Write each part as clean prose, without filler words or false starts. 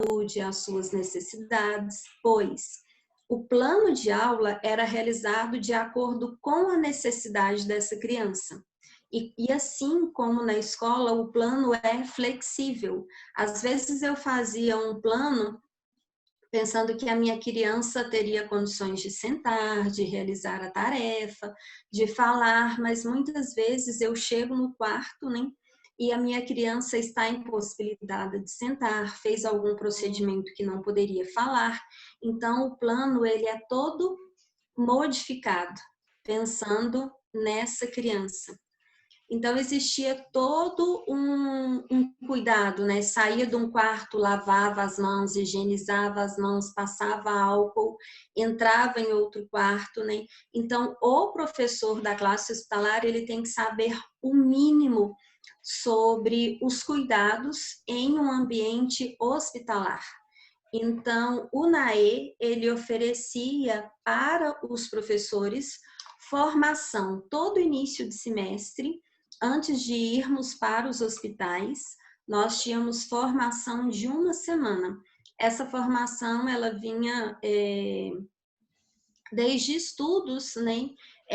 saúde, às suas necessidades, pois o plano de aula era realizado de acordo com a necessidade dessa criança. E assim como na escola, o plano é flexível. Às vezes eu fazia um plano pensando que a minha criança teria condições de sentar, de realizar a tarefa, de falar, mas muitas vezes eu chego no quarto, né? E a minha criança está impossibilitada de sentar, fez algum procedimento que não poderia falar. Então, o plano ele é todo modificado, pensando nessa criança. Então, existia todo um cuidado, né? Saía de um quarto, lavava as mãos, higienizava as mãos, passava álcool, entrava em outro quarto, né? Então, o professor da classe hospitalar, ele tem que saber o mínimo sobre os cuidados em um ambiente hospitalar. Então, o NAE, ele oferecia para os professores formação todo início de semestre. Antes de irmos para os hospitais, nós tínhamos formação de uma semana. Essa formação, ela vinha desde estudos, né,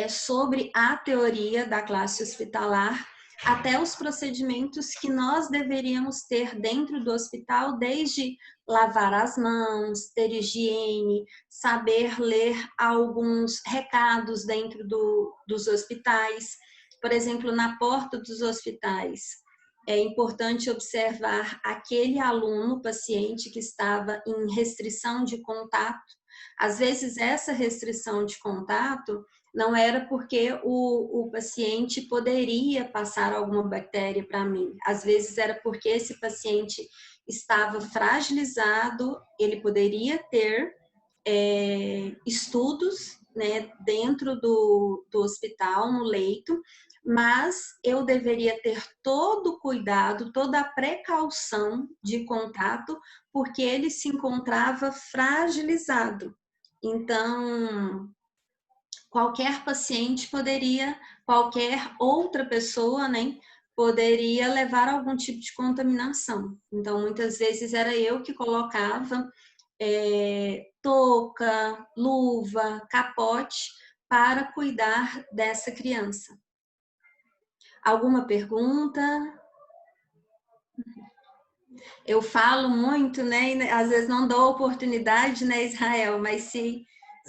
sobre a teoria da classe hospitalar, até os procedimentos que nós deveríamos ter dentro do hospital, desde lavar as mãos, ter higiene, saber ler alguns recados dentro dos hospitais. Por exemplo, na porta dos hospitais, é importante observar aquele aluno, paciente que estava em restrição de contato. Às vezes, essa restrição de contato não era porque o paciente poderia passar alguma bactéria para mim. Às vezes, era porque esse paciente estava fragilizado, ele poderia ter estudos, né, dentro do hospital, no leito, mas eu deveria ter todo o cuidado, toda a precaução de contato, porque ele se encontrava fragilizado. Então, qualquer paciente poderia, qualquer outra pessoa, né, poderia levar algum tipo de contaminação. Então, muitas vezes era eu que colocava touca, luva, capote para cuidar dessa criança. Alguma pergunta? Eu falo muito, né? E às vezes não dou oportunidade, né, Israel? Mas se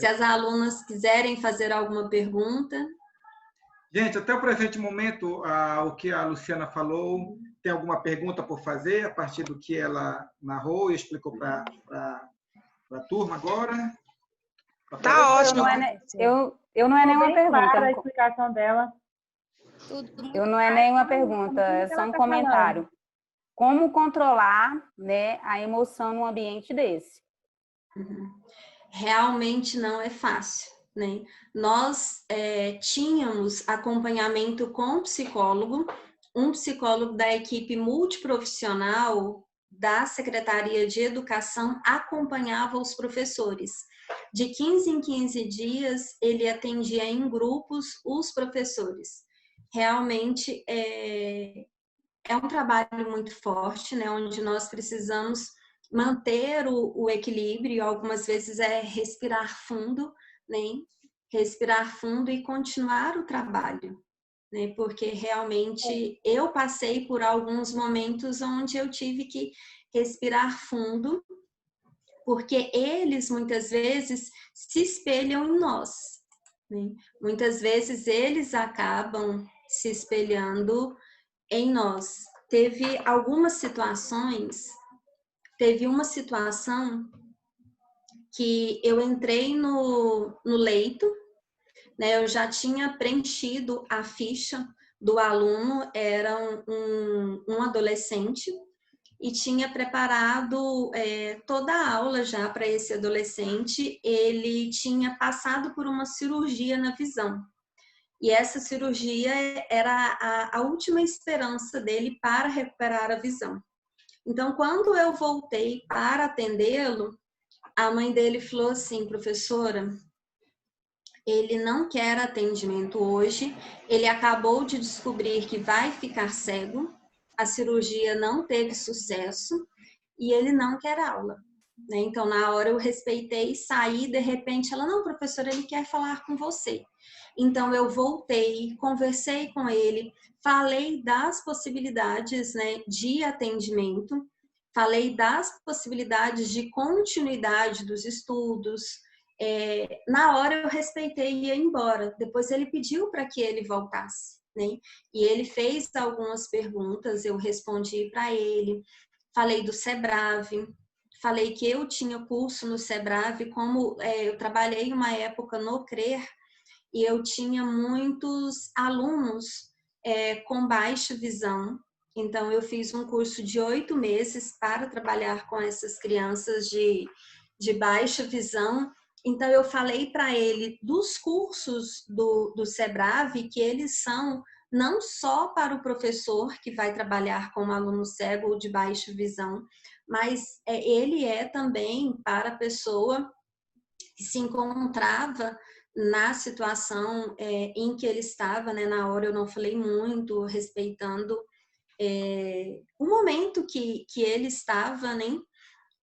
as alunas quiserem fazer alguma pergunta. Gente, até o presente momento, o que a Luciana falou, tem alguma pergunta por fazer a partir do que ela narrou e explicou para a turma agora? Tá ótimo. Eu não é nenhuma pergunta. Clara a explicação dela. Eu não é nenhuma pergunta, é só um comentário. Como controlar, né, a emoção num ambiente desse? Realmente não é fácil, né? Nós tínhamos acompanhamento com psicólogo, um psicólogo da equipe multiprofissional da Secretaria de Educação acompanhava os professores. De 15 em 15 dias, ele atendia em grupos os professores. Realmente é um trabalho muito forte, né, onde nós precisamos manter o equilíbrio, algumas vezes é respirar fundo, né, respirar fundo e continuar o trabalho, né, porque realmente eu passei por alguns momentos onde eu tive que respirar fundo, porque eles muitas vezes se espelham em nós, né? Muitas vezes eles acabam se espelhando em nós. Teve uma situação que eu entrei no leito, né? Eu já tinha preenchido a ficha do aluno, era um adolescente, e tinha preparado toda a aula já para esse adolescente. Ele tinha passado por uma cirurgia na visão. E essa cirurgia era a última esperança dele para recuperar a visão. Então, quando eu voltei para atendê-lo, a mãe dele falou assim: professora, ele não quer atendimento hoje, ele acabou de descobrir que vai ficar cego, a cirurgia não teve sucesso, e ele não quer aula. Né? Então, na hora eu respeitei, saí, de repente ela, não, professora, ele quer falar com você. Então, eu voltei, conversei com ele, falei das possibilidades, né, de atendimento, falei das possibilidades de continuidade dos estudos. Na hora eu respeitei e ia embora. Depois ele pediu para que ele voltasse, né? E ele fez algumas perguntas, eu respondi para ele, falei do Sebrave, falei que eu tinha curso no Sebrave, como eu trabalhei uma época no CRER, e eu tinha muitos alunos com baixa visão. Então, eu fiz um curso de 8 meses para trabalhar com essas crianças de baixa visão. Então, eu falei para ele dos cursos do Sebrave, que eles são não só para o professor que vai trabalhar com um aluno cego ou de baixa visão, mas ele é também para a pessoa que se encontrava na situação em que ele estava, né? Na hora eu não falei muito, respeitando o momento que ele estava, né?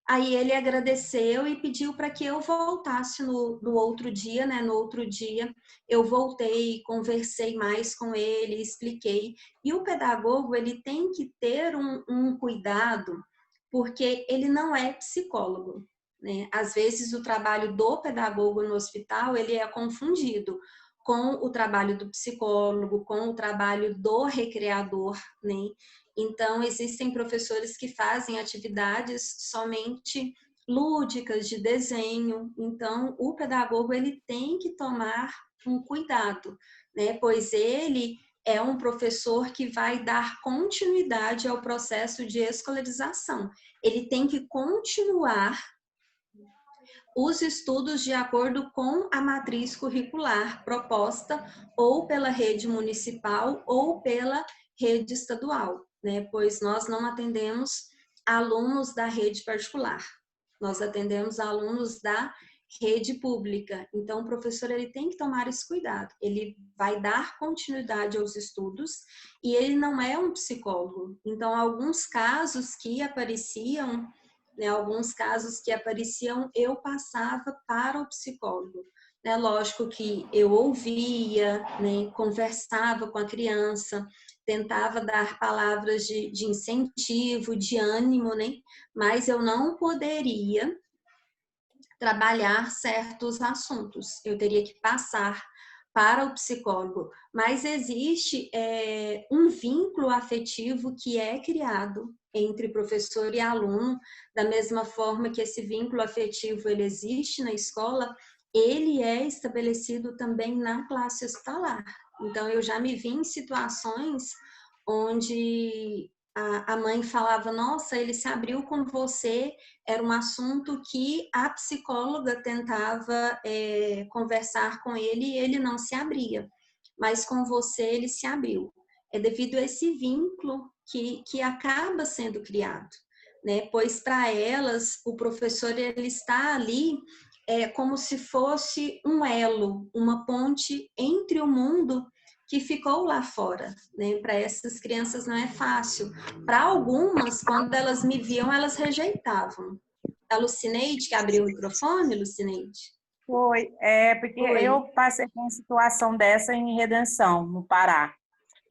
Aí ele agradeceu e pediu para que eu voltasse no outro dia, né? No outro dia eu voltei, conversei mais com ele, expliquei. E o pedagogo, ele tem que ter um cuidado, porque ele não é psicólogo, né? Às vezes o trabalho do pedagogo no hospital, ele é confundido com o trabalho do psicólogo, com o trabalho do recreador, né? Então, existem professores que fazem atividades somente lúdicas, de desenho. Então, o pedagogo, ele tem que tomar um cuidado, né? Pois ele é um professor que vai dar continuidade ao processo de escolarização. Ele tem que continuar os estudos de acordo com a matriz curricular proposta ou pela rede municipal ou pela rede estadual, né? Pois nós não atendemos alunos da rede particular, nós atendemos alunos da rede pública. Então, o professor, ele tem que tomar esse cuidado. Ele vai dar continuidade aos estudos e ele não é um psicólogo. Então, alguns casos que apareciam, né, alguns casos que apareciam, eu passava para o psicólogo. Né? Lógico que eu ouvia, né, conversava com a criança, tentava dar palavras de incentivo, de ânimo, né? Mas eu não poderia trabalhar certos assuntos. Eu teria que passar para o psicólogo. Mas existe um vínculo afetivo que é criado entre professor e aluno, da mesma forma que esse vínculo afetivo ele existe na escola, ele é estabelecido também na classe hospitalar. Então, eu já me vi em situações onde a mãe falava, nossa, ele se abriu com você, era um assunto que a psicóloga tentava conversar com ele e ele não se abria, mas com você ele se abriu. É devido a esse vínculo que acaba sendo criado, né? Pois para elas, o professor ele está ali como se fosse um elo, uma ponte entre o mundo que ficou lá fora, né? Para essas crianças não é fácil. Para algumas, quando elas me viam, elas rejeitavam. A Lucineide, que abriu o microfone, Lucineide? Foi, porque Foi. eu passei por uma situação dessa em Redenção, no Pará.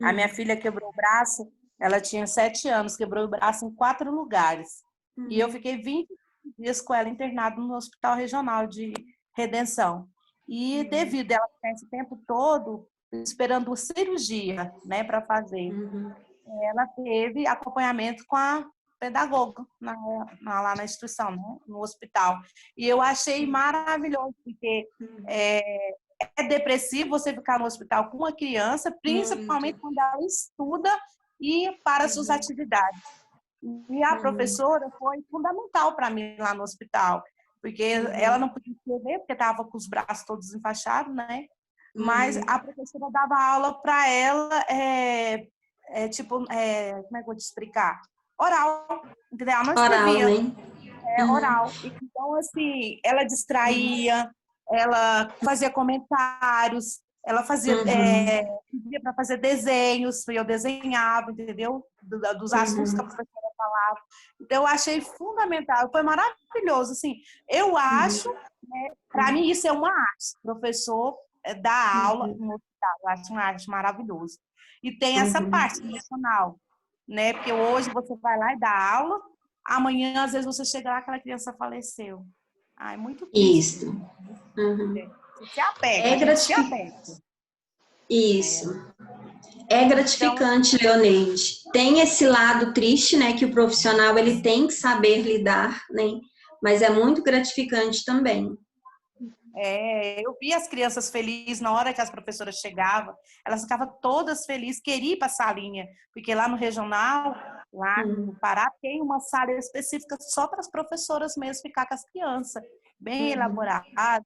A minha filha quebrou o braço, ela tinha 7 anos, quebrou o braço em 4 lugares. E eu fiquei 20 dias com ela internada no Hospital Regional de Redenção. E devido a ela ficar esse tempo todo esperando cirurgia, né, para fazer, ela teve acompanhamento com a pedagoga lá na instituição, né, no hospital. E eu achei maravilhoso, porque é depressivo você ficar no hospital com uma criança, principalmente quando ela estuda e para suas atividades. E a professora foi fundamental para mim lá no hospital, porque ela não podia escrever, porque estava com os braços todos enfaixados, né? Mas a professora dava aula para ela, como é que eu vou te explicar? Oral, entendeu? Ela não escrevia. Oral, né? Oral. Então, assim, ela distraía, ela fazia comentários, ela fazia, pedia para fazer desenhos, eu desenhava, entendeu? Dos assuntos que a professora palavra. Então, eu achei fundamental, foi maravilhoso. Assim, eu acho, né, para mim, isso é uma arte. Professor dar aula no hospital, eu acho uma arte maravilhosa. E tem essa parte emocional, né? Porque hoje você vai lá e dá aula, amanhã, às vezes, você chega lá e aquela criança faleceu. É muito triste. Isso. Uhum. Se apega, É a gente se apega. Isso. É gratificante, Leoneide. Tem esse lado triste, né, que o profissional ele tem que saber lidar, né? Mas é muito gratificante também. Eu vi as crianças felizes na hora que as professoras chegavam, elas ficavam todas felizes, queriam ir para a salinha, porque lá no regional, lá no Pará, tem uma sala específica só para as professoras mesmo ficar com as crianças, bem elaborada,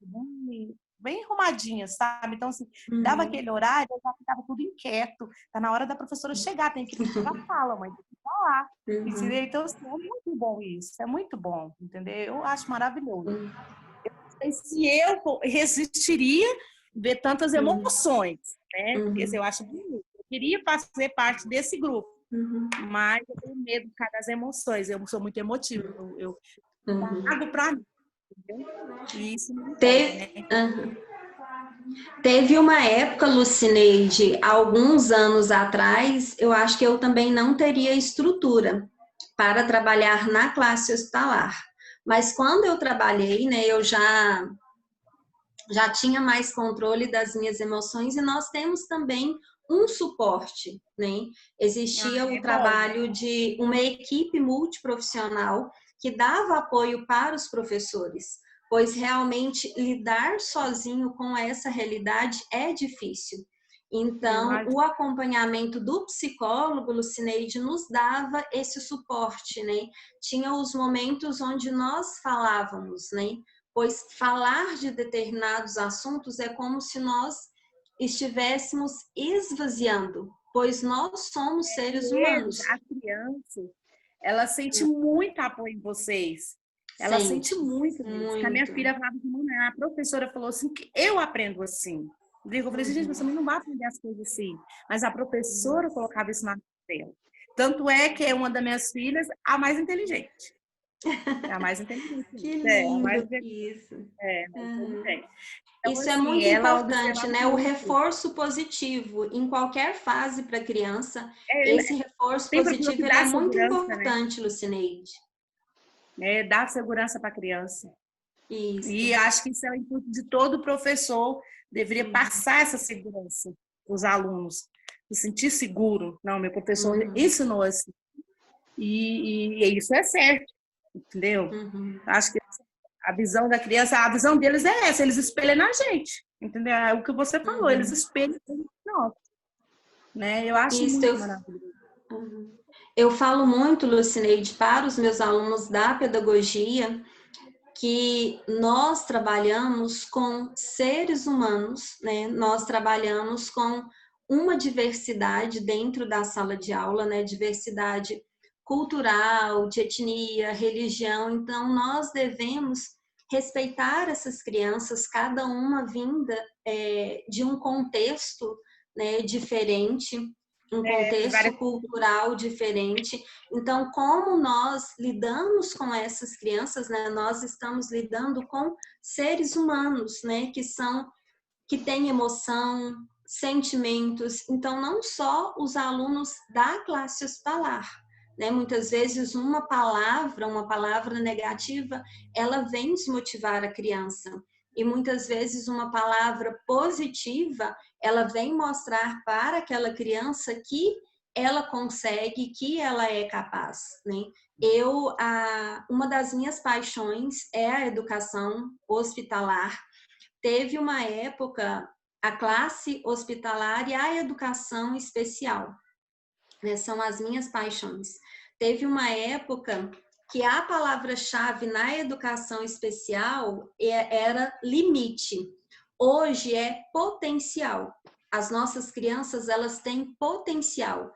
bem arrumadinhas, sabe? Então, assim, dava aquele horário, eu já ficava tudo inquieto, tá na hora da professora chegar, tem que ir para a sala, mãe, tem que falar. Então, assim, é muito bom isso, é muito bom, entendeu? Eu acho maravilhoso. Se eu resistiria ver tantas emoções, né? Esse eu acho bonito. Eu queria fazer parte desse grupo, mas eu tenho medo por causa das emoções. Eu sou muito emotiva. Eu trago para mim. Entendeu? E isso não Teve uma época, Lucineide, alguns anos atrás, eu acho que eu também não teria estrutura para trabalhar na classe hospitalar. Mas quando eu trabalhei, né, eu já tinha mais controle das minhas emoções e nós temos também um suporte, né? Existia o trabalho de uma equipe multiprofissional que dava apoio para os professores, pois realmente lidar sozinho com essa realidade é difícil. Então, o acompanhamento do psicólogo, Lucineide, nos dava esse suporte, né? Tinha os momentos onde nós falávamos, né? Pois falar de determinados assuntos é como se nós estivéssemos esvaziando, pois nós somos seres humanos. A criança, ela sente muito apoio em vocês. Ela sente muito. A minha filha falava assim, a professora falou assim, que eu aprendo assim. Eu falei assim, gente, você também não vai aprender as coisas assim. Mas a professora colocava isso na tela. Tanto é que é uma das minhas filhas a mais inteligente. É a mais inteligente. Que lindo isso. Então, isso é muito importante, né? O reforço positivo em qualquer fase para a criança, esse reforço positivo é muito importante, né? Lucineide. Dar segurança para a criança. Isso. E acho que isso é o intuito de todo professor, deveria passar essa segurança para os alunos, se sentir seguro. Não, meu professor ensinou assim. E isso é certo, entendeu? Acho que a visão da criança, a visão deles é essa, eles espelham na gente, entendeu? É o que você falou, eles espelham nós, né? Eu acho isso muito maravilhoso. Eu falo muito, Lucineide, para os meus alunos da pedagogia, que nós trabalhamos com seres humanos, né? Nós trabalhamos com uma diversidade dentro da sala de aula, né? Diversidade cultural, de etnia, religião. Então, nós devemos respeitar essas crianças, cada uma vinda de um contexto, né, diferente, um contexto cultural diferente. Então, como nós lidamos com essas crianças, né? Nós estamos lidando com seres humanos, né? Que têm emoção, sentimentos. Então, não só os alunos da classe hospitalar, né? Muitas vezes uma palavra negativa, ela vem desmotivar a criança. E muitas vezes uma palavra positiva, ela vem mostrar para aquela criança que ela consegue, que ela é capaz, né? Uma das minhas paixões é a educação hospitalar. Teve uma época a classe hospitalar e a educação especial, né? São as minhas paixões. Teve uma época que a palavra-chave na educação especial era limite. Hoje é potencial. As nossas crianças, elas têm potencial.